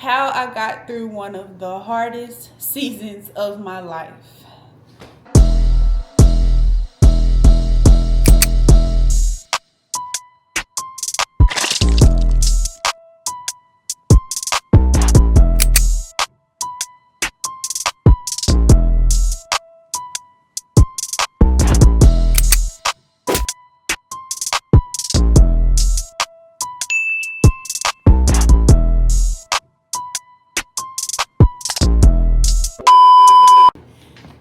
how I got through one of the hardest seasons of my life.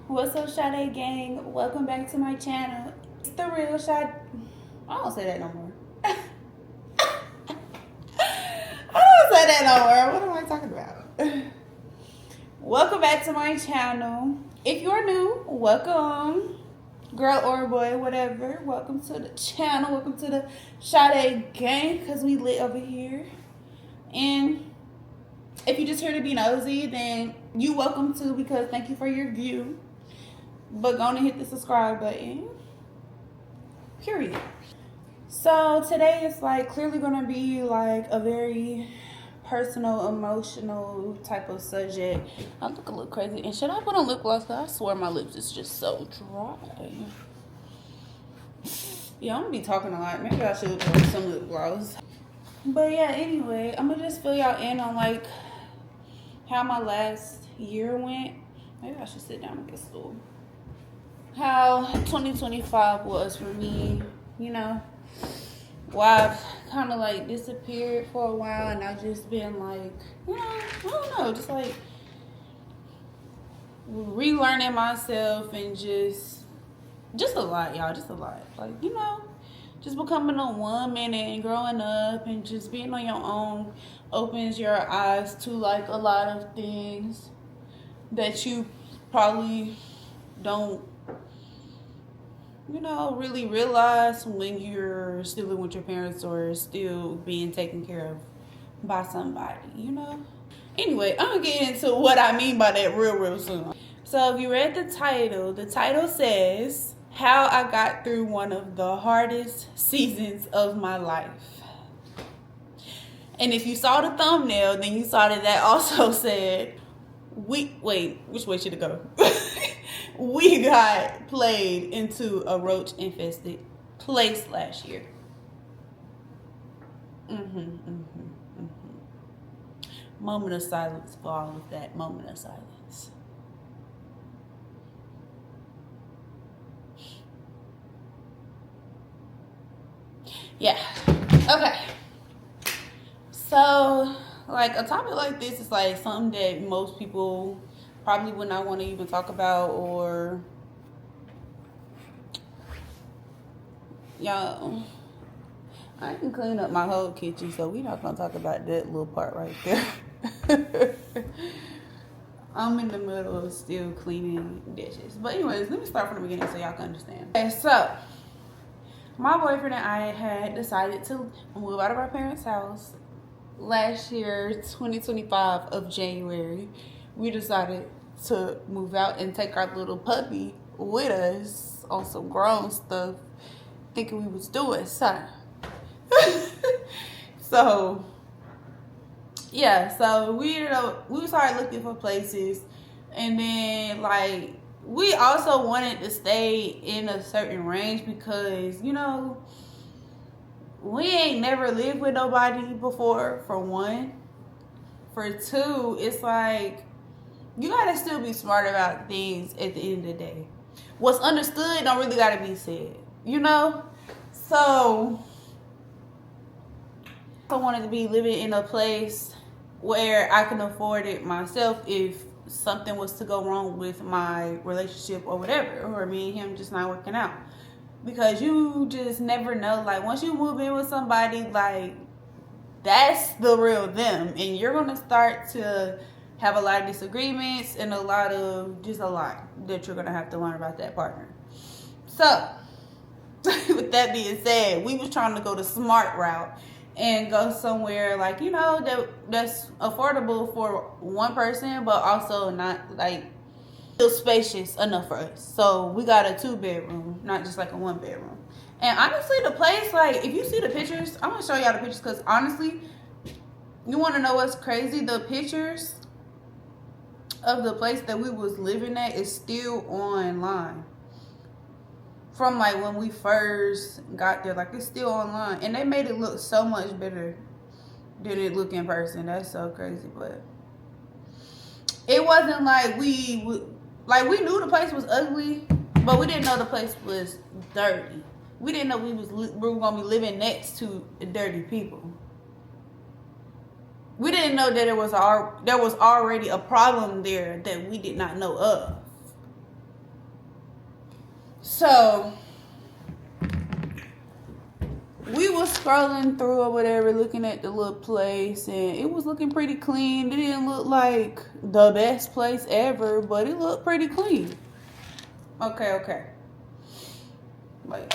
What's up, Sade gang? Welcome back to my channel. It's the real Sade. I don't say that no more. I don't say that no more. What am I talking about? Welcome back to my channel. If you're new, welcome. Girl or boy, whatever. Welcome to the channel. Welcome to the Sade gang, because we lit over here. And if you just here to be nosy, then you welcome to, because thank you for your view. But go on and hit the subscribe button. Period. So today is like clearly gonna be like a very personal, emotional type of subject. I look a little crazy. And should I put on lip gloss? I swear my lips is just so dry. Yeah, I'm gonna be talking a lot. Maybe I should put some lip gloss. But yeah, anyway, I'm gonna just fill y'all in on like how my last year went. Maybe I should sit down and get stool. How 2025 was for me, you know. Well, I've kind of like disappeared for a while, and I've just been like, you know, I don't know, just like relearning myself and just a lot, y'all, just a lot. Like, you know, just becoming a woman and growing up and just being on your own opens your eyes to like a lot of things that you probably don't, you know, really realize when you're still living with your parents or still being taken care of by somebody, you know. Anyway, I'm gonna get into what I mean by that real soon. So if you read the title says how I got through one of the hardest seasons of my life. And if you saw the thumbnail, then you saw that also said wait, which way should it go? We got played into a roach infested place last year. Moment of silence for all of that. Moment of silence. Yeah. Okay. So, like, a topic like this is like something that most people probably would not want to even talk about, or y'all, I can clean up my whole kitchen, so we're not gonna talk about that little part right there. I'm in the middle of still cleaning dishes. But anyways, let me start from the beginning so y'all can understand. Okay, so my boyfriend and I had decided to move out of our parents' house last year, 2025 of January. We decided to move out and take our little puppy with us on some grown stuff, thinking we was doing something. So yeah, so we started looking for places, and then like we also wanted to stay in a certain range because, you know, we ain't never lived with nobody before, for one. For two, it's like you gotta still be smart about things at the end of the day. What's understood don't really gotta be said, you know? So I wanted to be living in a place where I can afford it myself if something was to go wrong with my relationship or whatever, or me and him just not working out. Because you just never know. Like, once you move in with somebody, like, that's the real them. And you're going to start to have a lot of disagreements and a lot that you're going to have to learn about that partner. So, with that being said, we was trying to go the smart route and go somewhere, like, you know, that's affordable for one person, but also not, like, still spacious enough for us. So we got a 2-bedroom, not just like a 1-bedroom. And honestly, the place, like, if you see the pictures, I'm gonna show y'all the pictures, because honestly, You want to know what's crazy? The pictures of the place that we was living at is still online. From like when we first got there, like it's still online. And they made it look so much better than it look in person. That's so crazy. But it wasn't like we knew the place was ugly, but we didn't know the place was dirty. We didn't know we were gonna be living next to dirty people. We didn't know that there was already a problem there that we did not know of. So we was scrolling through or whatever, looking at the little place, and it was looking pretty clean. It didn't look like the best place ever, but it looked pretty clean. Okay. Like,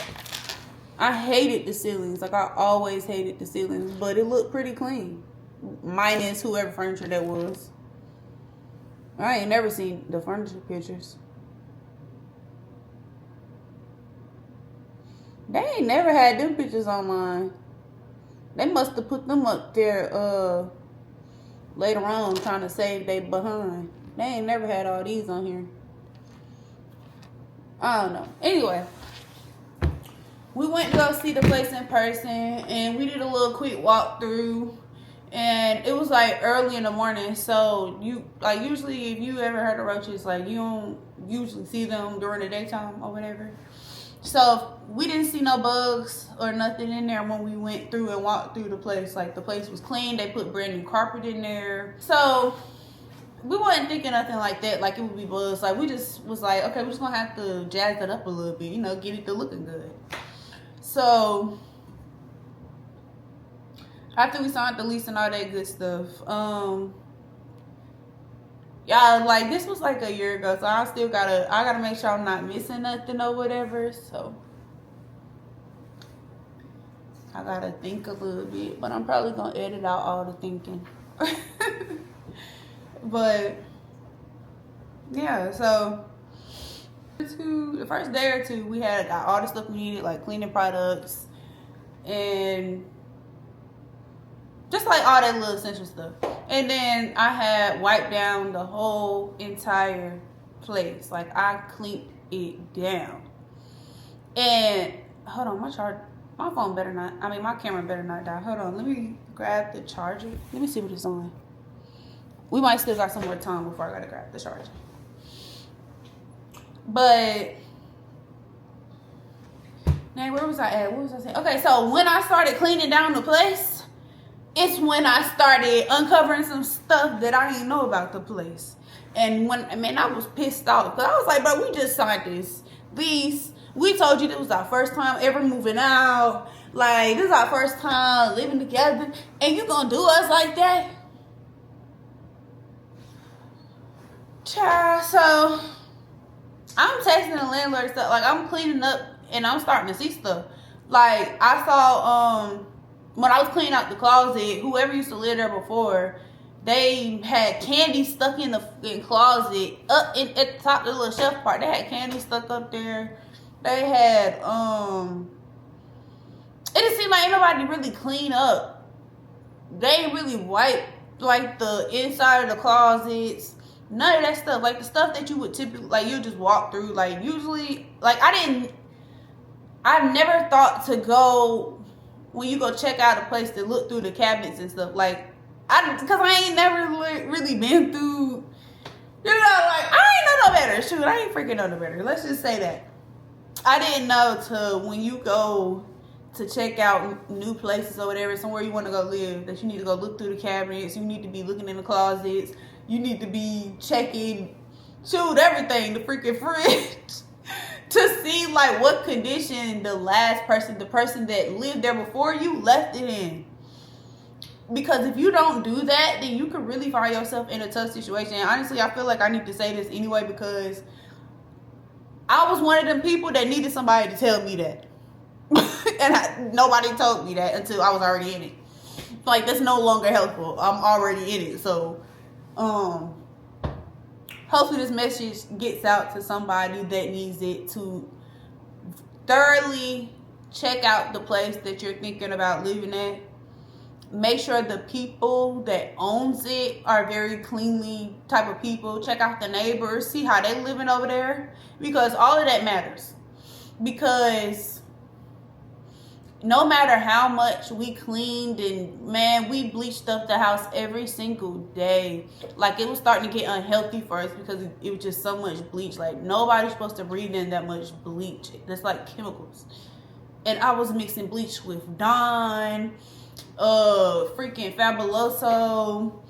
I hated the ceilings. Like, I always hated the ceilings, but it looked pretty clean. Minus whoever furniture that was. I ain't never seen the furniture pictures. They ain't never had them pictures online. They must have put them up there later on trying to save they behind. They ain't never had all these on here. I don't know. Anyway, we went to go see the place in person, and we did a little quick walkthrough. And it was like early in the morning, so you like usually if you ever heard of roaches, like you don't usually see them during the daytime or whatever. So we didn't see no bugs or nothing in there when we went through and walked through the place. Like the place was clean. They put brand new carpet in there. So we wasn't thinking nothing like that, like it would be bugs. Like we just was like, okay, we're just gonna have to jazz it up a little bit, get it to looking good. So after we signed the lease and all that good stuff, yeah, like this was like a year ago, so I gotta make sure I'm not missing nothing or whatever. So I gotta think a little bit, but I'm probably gonna edit out all the thinking. But yeah, so the first day or two, we had got all the stuff we needed, like cleaning products and just like all that little essential stuff. And then I had wiped down the whole entire place. Like I cleaned it down. And hold on, my phone better not, my camera better not die. Hold on, let me grab the charger. Let me see what it's on. We might still got some more time before I gotta grab the charger. But now where was I at? What was I saying? Okay, so when I started cleaning down the place, it's when I started uncovering some stuff that I didn't know about the place. And I was pissed off. Because I was like, bro, we just signed this lease. We told you this was our first time ever moving out. Like, this is our first time living together. And you gonna do us like that? Child, so I'm texting the landlord stuff. Like, I'm cleaning up and I'm starting to see stuff. Like, I saw, when I was cleaning out the closet, whoever used to live there before, they had candy stuck in the closet, up at the top of the little shelf part. They had candy stuck up there. They had, it didn't seem like anybody really clean up. They ain't really wiped, like, the inside of the closets. None of that stuff. Like, the stuff that you would typically, like, you just walk through. Like, usually, like, I've never thought to go, when you go check out a place, to look through the cabinets and stuff. Like, because I ain't never really been through, like, I ain't know no better. Shoot, I ain't freaking know no better. Let's just say that. I didn't know when you go to check out new places or whatever, somewhere you want to go live, that you need to go look through the cabinets. You need to be looking in the closets. You need to be checking, everything, the freaking fridge, to see, like, what condition the person that lived there before you left it in. Because if you don't do that, then you could really find yourself in a tough situation. And honestly, I feel like I need to say this anyway, because I was one of them people that needed somebody to tell me that. And nobody told me that until I was already in it. Like, that's no longer helpful. I'm already in it. So, hopefully this message gets out to somebody that needs it, to thoroughly check out the place that you're thinking about living at. Make sure the people that owns it are very cleanly type of people. Check out the neighbors, see how they living over there, because all of that matters. Because no matter how much we cleaned and, man, we bleached up the house every single day. Like, it was starting to get unhealthy for us because it was just so much bleach. Like, nobody's supposed to breathe in that much bleach. That's like chemicals. And I was mixing bleach with Dawn, freaking Fabuloso,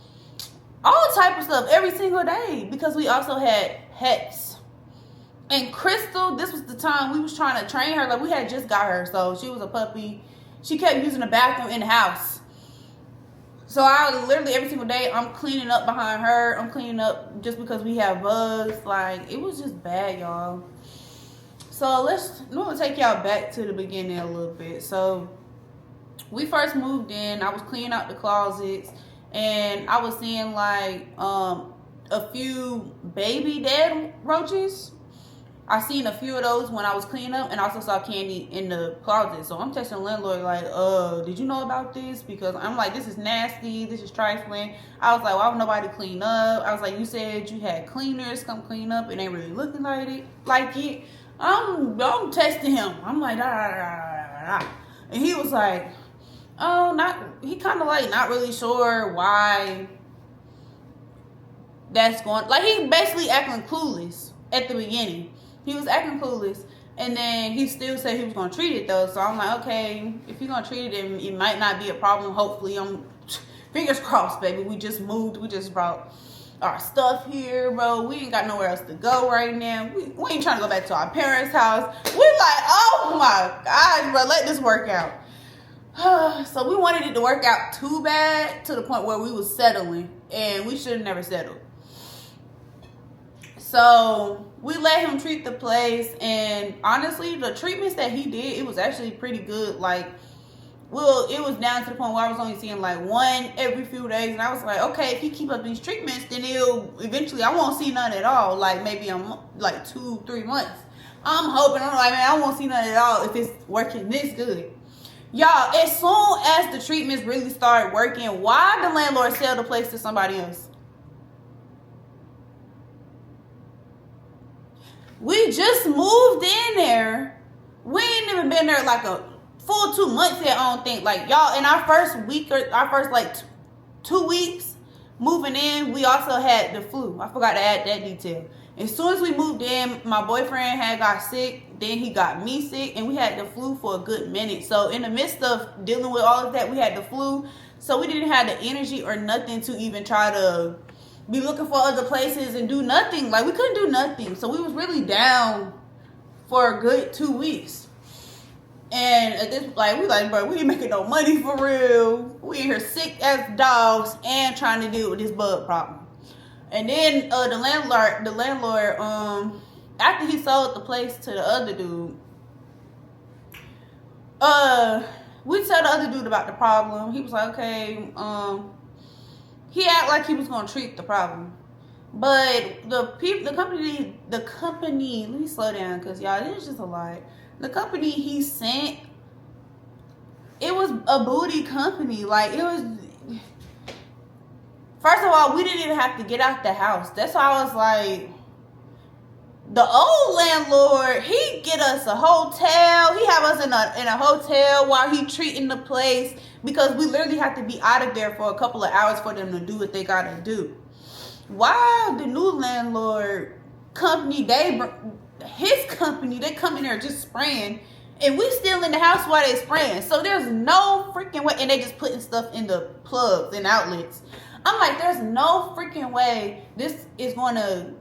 all type of stuff every single day, because we also had pets. And Crystal, this was the time we was trying to train her. Like, we had just got her, so she was a puppy. She kept using the bathroom in the house. So I literally every single day, I'm cleaning up behind her. I'm cleaning up just because we have bugs. Like, it was just bad, y'all. So I'm gonna take y'all back to the beginning a little bit. So we first moved in. I was cleaning out the closets, and I was seeing like a few baby dead roaches. I seen a few of those when I was cleaning up, and I also saw candy in the closet. So I'm texting the landlord like, did you know about this? Because I'm like, this is nasty, this is trifling. I was like, why would nobody clean up? I was like, you said you had cleaners come clean up, and they really looking like it. I'm texting him. I'm like, and he was like, he kind of like not really sure why that's going. Like, he basically acting clueless at the beginning. He was acting clueless, and then he still said he was gonna treat it though. So I'm like, okay, if you're gonna treat it, it might not be a problem. Hopefully, fingers crossed, baby. We just moved. We just brought our stuff here, bro. We ain't got nowhere else to go right now. We ain't trying to go back to our parents' house. We like, oh my gosh, bro, let this work out. So we wanted it to work out too bad to the point where we was settling, and we should have never settled. So we let him treat the place, and honestly, the treatments that he did, it was actually pretty good. Like, well, it was down to the point where I was only seeing like one every few days, and I was like, okay, if he keep up these treatments, then eventually I won't see none at all. Like, maybe I'm like 2-3 months. I'm hoping. I'm like, man, I won't see none at all if it's working this good. Y'all, as soon as the treatments really started working, why the landlord sell the place to somebody else? We just moved in there. We ain't even been there like a full 2 months yet, I don't think. Like, y'all, in our first week or our first like 2 weeks moving in, we also had the flu. I forgot to add that detail. As soon as we moved in, my boyfriend had got sick, then he got me sick, and we had the flu for a good minute. So in the midst of dealing with all of that, we had the flu. So we didn't have the energy or nothing to even try to be looking for other places and do nothing. Like, we couldn't do nothing. So we was really down for a good 2 weeks. And at this, like, we like, bro, we ain't making no money for real. We in here sick as dogs and trying to deal with this bug problem. And then the landlord, after he sold the place to the other dude, we told the other dude about the problem. He was like, okay, he acted like he was gonna treat the problem, but the company. Let me slow down, cause y'all, this is just a lot. The company he sent, it was a booty company. Like, it was. First of all, we didn't even have to get out the house. That's why I was like, the old landlord, he get us a hotel. He have us in a hotel while he treating the place, because we literally have to be out of there for a couple of hours for them to do what they gotta do. While the new landlord company, his company, they come in there just spraying, and we still in the house while they spraying. So there's no freaking way, and they just putting stuff in the plugs and outlets. I'm like, there's no freaking way this is going to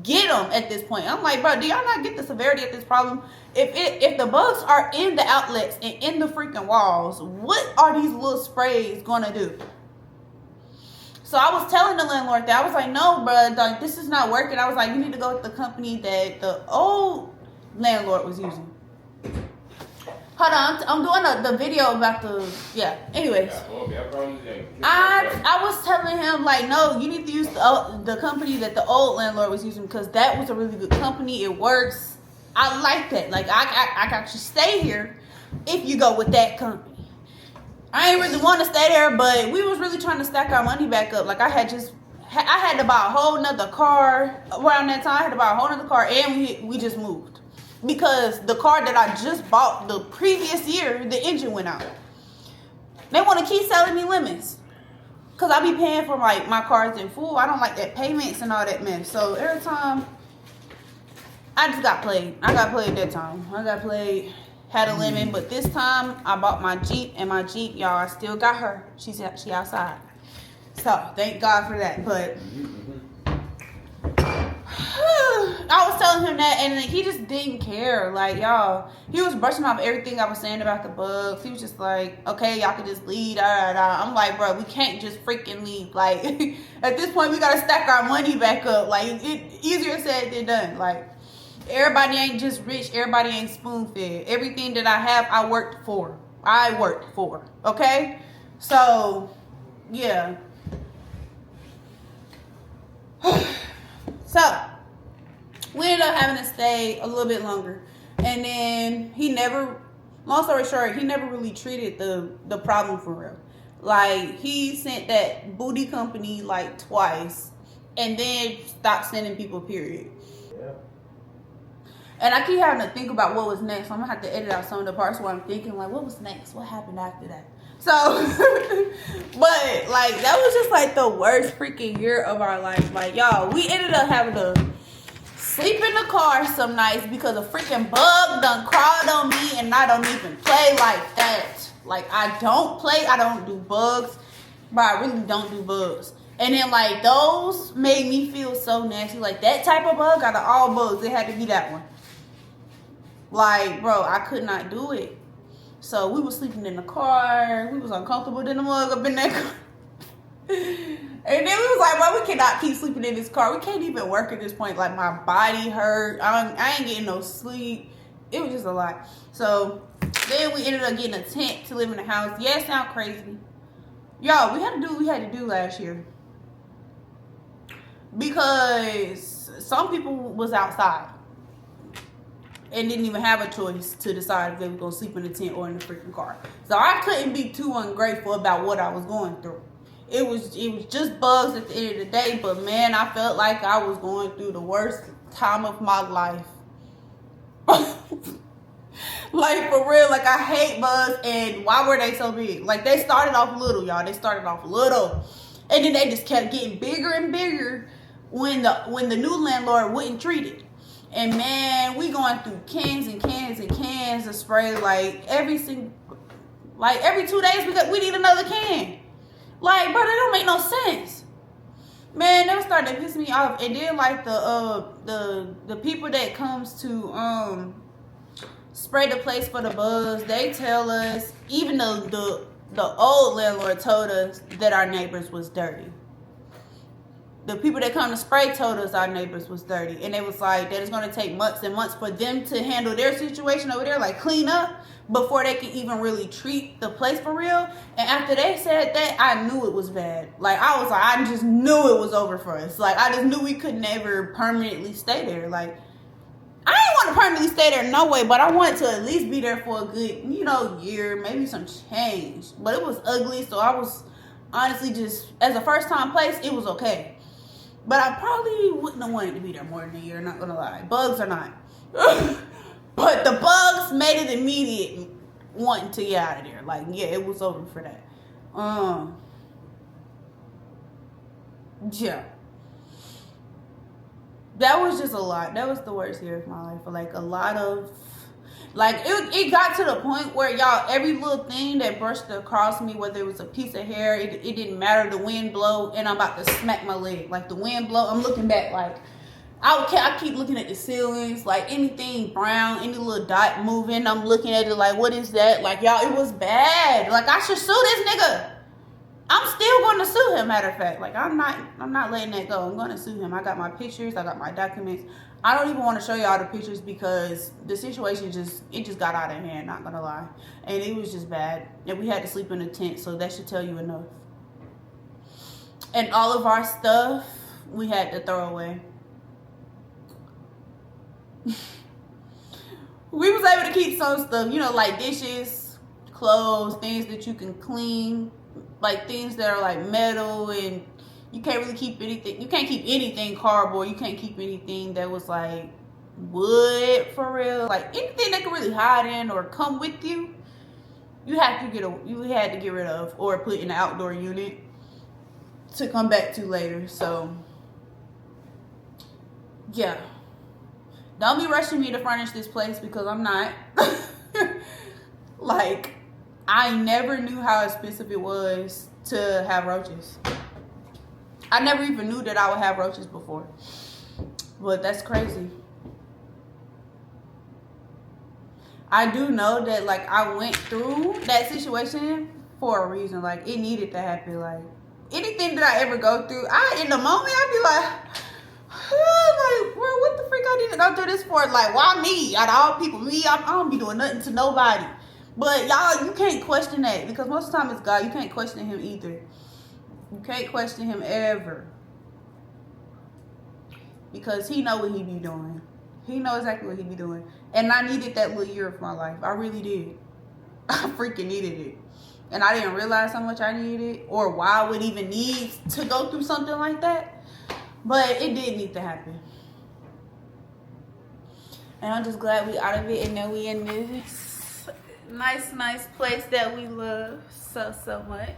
get them at this point. I'm like, bro, do y'all not get the severity of this problem? If the bugs are in the outlets and in the freaking walls, what are these little sprays gonna do? So I was telling the landlord that. I was like, no, bro, like, this is not working. I was like, you need to go with the company that the old landlord was using. Hold on, I'm doing the video about anyways. I was telling him, like, no, you need to use the company that the old landlord was using, because that was a really good company. It works. I like that. Like, I can actually stay here if you go with that company. I ain't really want to stay there, but we was really trying to stack our money back up. Like I had to buy a whole nother car around that time. I had to buy a whole nother car, and we just moved because the car that I just bought the previous year, the engine went out. They want to keep selling me lemons because I be paying for like my cars in full. I don't like that payments and all that mess. So every time I just got played. I got played that time. I got played. Had a lemon, but this time I bought my Jeep, and my Jeep, y'all, I still got her. She outside. So thank God for that. But I was telling him that, and he just didn't care. Like, y'all, he was brushing off everything I was saying about the bugs. He was just like, okay, y'all can just leave. I'm like, bro, we can't just freaking leave. Like, at this point, we gotta stack our money back up. Like, it easier said than done. Like, everybody ain't just rich. Everybody ain't spoon-fed. Everything that I have, I worked for. Okay? So, yeah. So, we ended up having to stay a little bit longer. And then long story short, he never really treated the problem for real. Like, he sent that booty company like twice and then stopped sending people, period. And I keep having to think about what was next. So I'm going to have to edit out some of the parts where I'm thinking, like, what was next? What happened after that? So, but, like, that was just, like, the worst freaking year of our life. Like, y'all, we ended up having to sleep in the car some nights because a freaking bug done crawled on me, and I don't even play like that. Like, I don't do bugs, but I really don't do bugs. And then, like, those made me feel so nasty. Like, that type of bug, out of all bugs, it had to be that one. Like, bro, I could not do it. So we was sleeping in the car. We was uncomfortable. Then the mug up in that car. And then we was like, bro, we cannot keep sleeping in this car. We can't even work at this point. Like, my body hurt. I ain't getting no sleep. It was just a lot. So then we ended up getting a tent to live in the house. Yeah, it sound crazy. Y'all, we had to do what we had to do last year. Because some people was outside and didn't even have a choice to decide if they were going to sleep in the tent or in the freaking car. So I couldn't be too ungrateful about what I was going through. It was just bugs at the end of the day, but man, I felt like I was going through the worst time of my life. Like, for real, like, I hate bugs, and why were they so big? Like, they started off little, y'all. They started off little, and then they just kept getting bigger and bigger when the new landlord wouldn't treat it. And man, we going through cans and cans and cans of spray. Like, every 2 days we need another can. Like, bro, that don't make no sense. Man, they was starting to piss me off. And then, like, the people that comes to spray the place for the bugs, they tell us, even though the old landlord told us that our neighbors was dirty. The people that come to spray told us our neighbors was dirty. And it was like that it's going to take months and months for them to handle their situation over there, like clean up, before they can even really treat the place for real. And after they said that, I knew it was bad. Like, I just knew it was over for us. Like, I just knew we could never permanently stay there. Like, I didn't want to permanently stay there no way, but I wanted to at least be there for a good, year, maybe some change. But it was ugly, so I was honestly just, as a first time place, it was okay. But I probably wouldn't have wanted to be there more than a year, not gonna lie. Bugs or not. But the bugs made it immediate wanting to get out of there. Like, yeah, it was over for that. Yeah. That was just a lot. That was the worst year of my life. Like, a lot of, like, it got to the point where, y'all, every little thing that brushed across me, whether it was a piece of hair, it didn't matter. The wind blow, and I'm about to smack my leg. Like, the wind blow, I'm looking back, like, I keep looking at the ceilings, like, anything brown, any little dot moving, I'm looking at it like, what is that? Like, y'all, it was bad. Like, I should sue this nigga. I'm still going to sue him, matter of fact. Like, I'm not letting that go. I'm going to sue him. I got my pictures. I got my documents. I don't even want to show y'all the pictures because the situation just got out of hand, not going to lie. And it was just bad. And we had to sleep in a tent, so that should tell you enough. And all of our stuff, we had to throw away. We was able to keep some stuff, like dishes, clothes, things that you can clean, like things that are like metal, and you can't really keep anything. You can't keep anything cardboard. You can't keep anything that was like wood for real. Like anything that could really hide in or come with you, you had to get rid of or put in the outdoor unit to come back to later. So yeah, don't be rushing me to furnish this place because I'm not. Like, I never knew how expensive it was to have roaches. I never even knew that I would have roaches before. But that's crazy. I do know that, like, I went through that situation for a reason. Like, it needed to happen. Like, anything that I ever go through, in the moment, I'd be like, bro, what the freak I need to go through this for? Like, why me? Out of all people, I don't be doing nothing to nobody. But y'all, you can't question that because most of the time it's God. You can't question him either. You can't question him ever. Because he know what he be doing. He know exactly what he be doing. And I needed that little year of my life. I really did. I freaking needed it. And I didn't realize how much I needed it or why I would even need to go through something like that. But it did need to happen. And I'm just glad we out of it and that we in this nice place that we love so much.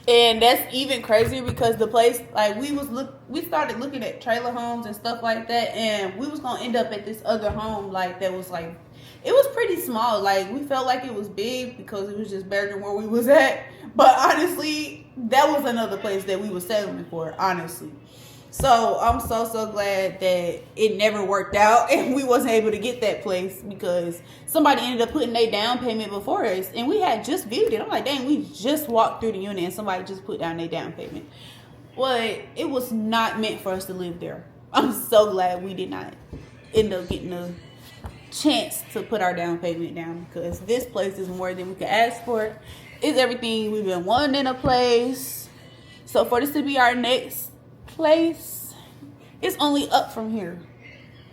And that's even crazier because the place, like, we started looking at trailer homes and stuff like that, and we was gonna end up at this other home, like, that was like, it was pretty small. Like, we felt like it was big because it was just better than where we was at. But honestly, that was another place that we were settling for, honestly. So I'm so glad that it never worked out and we wasn't able to get that place because somebody ended up putting their down payment before us and we had just viewed it. I'm like, dang, we just walked through the unit and somebody just put down their down payment. But it was not meant for us to live there. I'm so glad we did not end up getting a chance to put our down payment down because this place is more than we could ask for. It's everything we've been wanting in a place. So for this to be our next place, it's only up from here,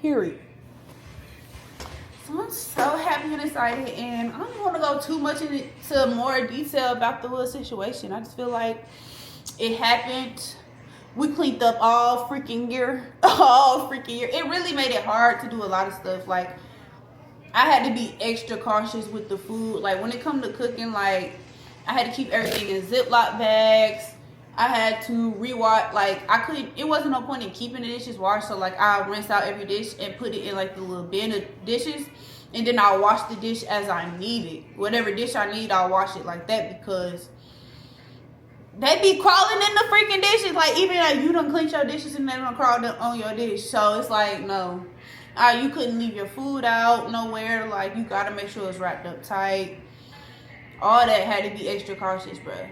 period. So I'm so happy and excited, and I don't want to go too much into more detail about the little situation. I just feel like it happened. We cleaned up all freaking year. It really made it hard to do a lot of stuff. Like, I had to be extra cautious with the food. Like, when it comes to cooking, like, I had to keep everything in Ziploc bags. I had to rewash, like, it wasn't no point in keeping the dishes washed, so, like, I'll rinse out every dish and put it in, like, the little bin of dishes, and then I'll wash the dish as I need it. Whatever dish I need, I'll wash it like that, because they be crawling in the freaking dishes, like, even like, you done clean your dishes and they done crawl on your dish, so it's like, no. You couldn't leave your food out nowhere, like, you gotta make sure it's wrapped up tight. All that had to be extra cautious, bruh.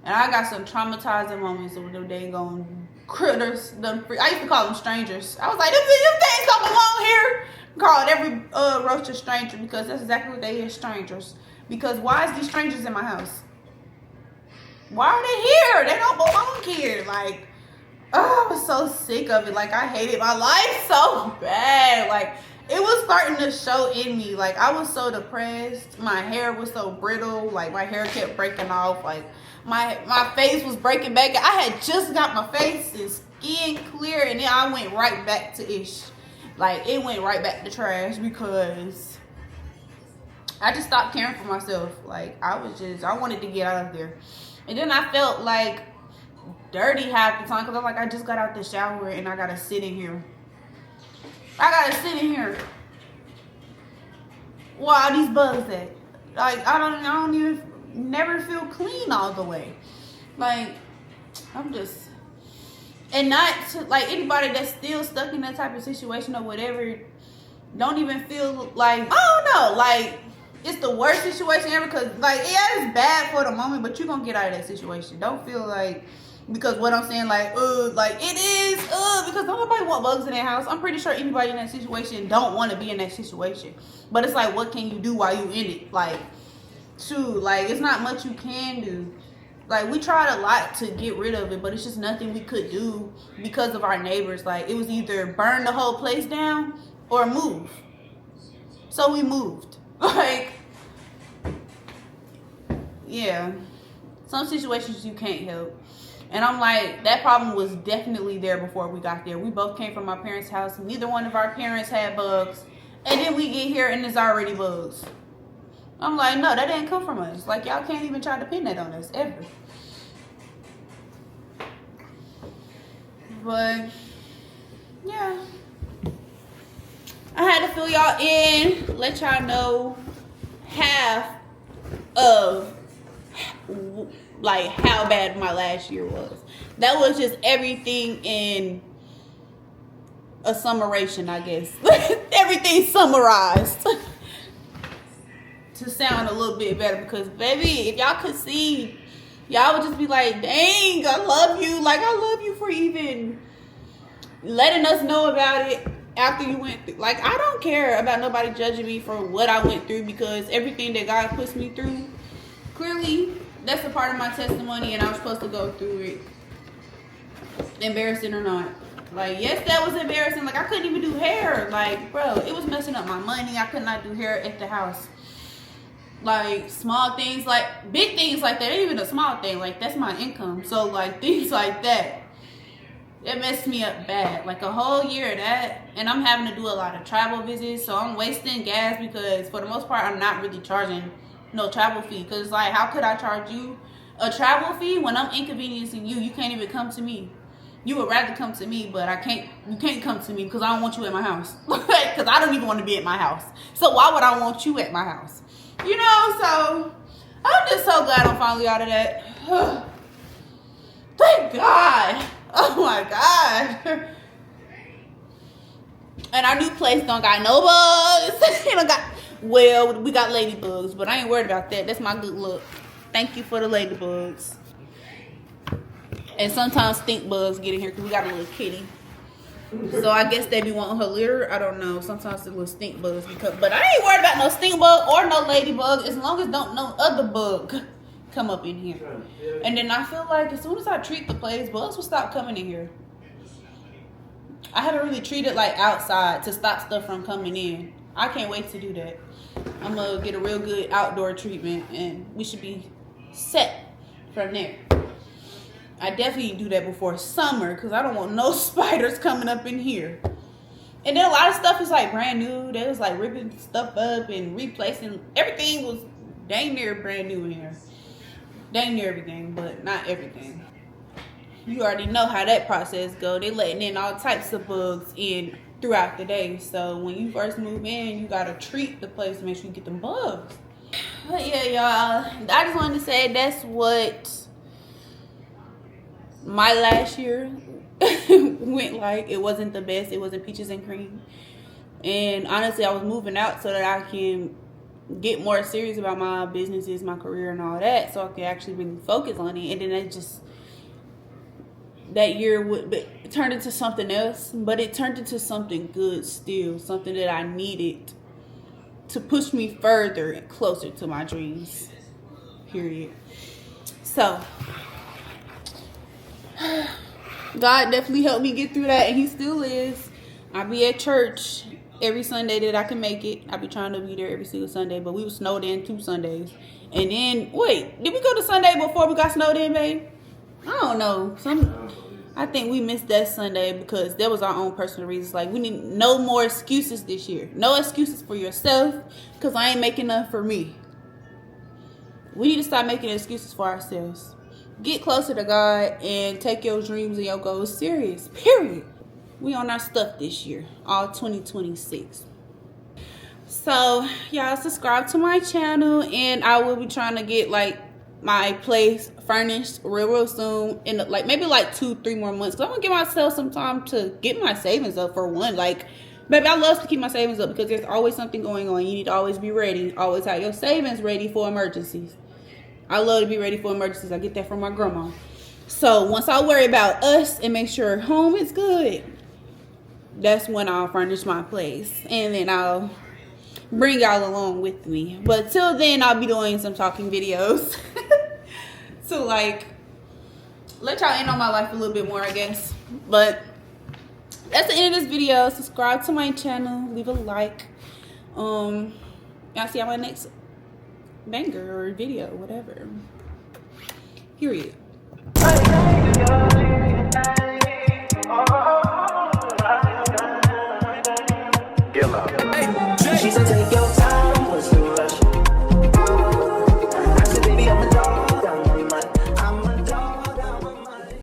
And I got some traumatizing moments of them dang on critters. I used to call them strangers. I was like, them things come along here. Called every roach a stranger because that's exactly what they is, strangers. Because why is these strangers in my house? Why are they here? They don't belong here. Like, oh, I was so sick of it. Like, I hated my life so bad. Like, it was starting to show in me. Like, I was so depressed. My hair was so brittle. Like, my hair kept breaking off. Like, my face was breaking back. I had just got my face and skin clear, and then I went right back to ish. Like, it went right back to trash because I just stopped caring for myself. Like, I wanted to get out of there. And then I felt like dirty half the time because I'm like, I just got out the shower and I gotta sit in here. Where are these bugs at? Like, I don't even never feel clean all the way. Like, I'm just, and not to, like, anybody that's still stuck in that type of situation or whatever, don't even feel like, I don't know, like, it's the worst situation ever because, like, yeah, it's bad for the moment, but you're gonna get out of that situation. Don't feel like, because what I'm saying, like it is, because nobody want bugs in their house. I'm pretty sure anybody in that situation don't want to be in that situation. But it's like, what can you do while you in it? Like, shoot, like, it's not much you can do. Like, we tried a lot to get rid of it, but it's just nothing we could do because of our neighbors. Like, it was either burn the whole place down or move. So we moved. Like, yeah. Some situations you can't help. And I'm like, that problem was definitely there before we got there. We both came from our parents' house. Neither one of our parents had bugs. And then we get here and there's already bugs. I'm like, no, that didn't come from us. Like, y'all can't even try to pin that on us, ever. But, yeah. I had to fill y'all in, let y'all know half of, like, how bad my last year was. That was just everything in a summarization, I guess. Everything summarized. To sound a little bit better, because, baby, if y'all could see, y'all would just be like, dang, I love you. Like, I love you for even letting us know about it after you went through. Like, I don't care about nobody judging me for what I went through, because everything that God puts me through, clearly, that's a part of my testimony, and I was supposed to go through it, embarrassing or not. Like, yes, that was embarrassing. Like, I couldn't even do hair. Like, bro, it was messing up my money. I could not do hair at the house. Like, small things, like, big things like that ain't even a small thing. Like, that's my income. So, like, things like that, it messed me up bad. Like, a whole year of that, and I'm having to do a lot of travel visits, so I'm wasting gas, because for the most part, I'm not really charging no travel fee. Because, like, how could I charge you a travel fee when I'm inconveniencing you? You can't even come to me. You would rather come to me, but you can't come to me because I don't want you at my house. Because I don't even want to be at my house. So why would I want you at my house? You know, so I'm just so glad I'm finally out of that. Thank God. Oh my God. And our new place don't got no bugs. It don't got, well, we got ladybugs, but I ain't worried about that. That's my good luck. Thank you for the ladybugs. And sometimes stink bugs get in here because we got a little kitty. So I guess they be wanting her litter. I don't know. Sometimes the little stink bugs become. But I ain't worried about no stink bug or no ladybug, as long as don't no other bug come up in here. And then I feel like as soon as I treat the place, bugs will stop coming in here. I haven't really treated like outside to stop stuff from coming in. I can't wait to do that. I'm gonna get a real good outdoor treatment, and we should be set from there. I definitely do that before summer, because I don't want no spiders coming up in here. And then a lot of stuff is like brand new. They was like ripping stuff up and replacing. Everything was dang near brand new in here. Dang near everything, but not everything. You already know how that process go. They letting in all types of bugs in throughout the day. So when you first move in, you gotta treat the place to make sure you get them bugs. But yeah, y'all, I just wanted to say that's what my last year went like. It wasn't the best. It wasn't peaches and cream. And honestly, I was moving out so that I can get more serious about my businesses, my career, and all that, so I could actually really focus on it. And then it just, that year it turned into something else, but it turned into something good still, something that I needed to push me further and closer to my dreams, period. So God definitely helped me get through that, and he still is. I be at church every Sunday that I can make it. I be trying to be there every single Sunday, but we were snowed in 2 Sundays. And then, wait, did we go to Sunday before we got snowed in, babe? I don't know. I think we missed that Sunday because there was our own personal reasons. Like, we need no more excuses this year. No excuses for yourself, because I ain't making none for me. We need to stop making excuses for ourselves. Get closer to God and take your dreams and your goals serious, period. We on our stuff this year, all 2026. So, y'all subscribe to my channel, and I will be trying to get, like, my place furnished real soon, in like maybe like 2-3 more months, because I want to give myself some time to get my savings up. For one, like, baby, I love to keep my savings up because there's always something going on. You need to always be ready, always have your savings ready for emergencies. I love to be ready for emergencies. I get that from my grandma. So once I worry about us and make sure home is good, that's when I'll furnish my place, and then I'll bring y'all along with me. But till then, I'll be doing some talking videos to, like, let y'all in on my life a little bit more, I guess. But that's the end of this video. Subscribe to my channel. Leave a like. Y'all see y'all my next banger or video, whatever. Period. She said take your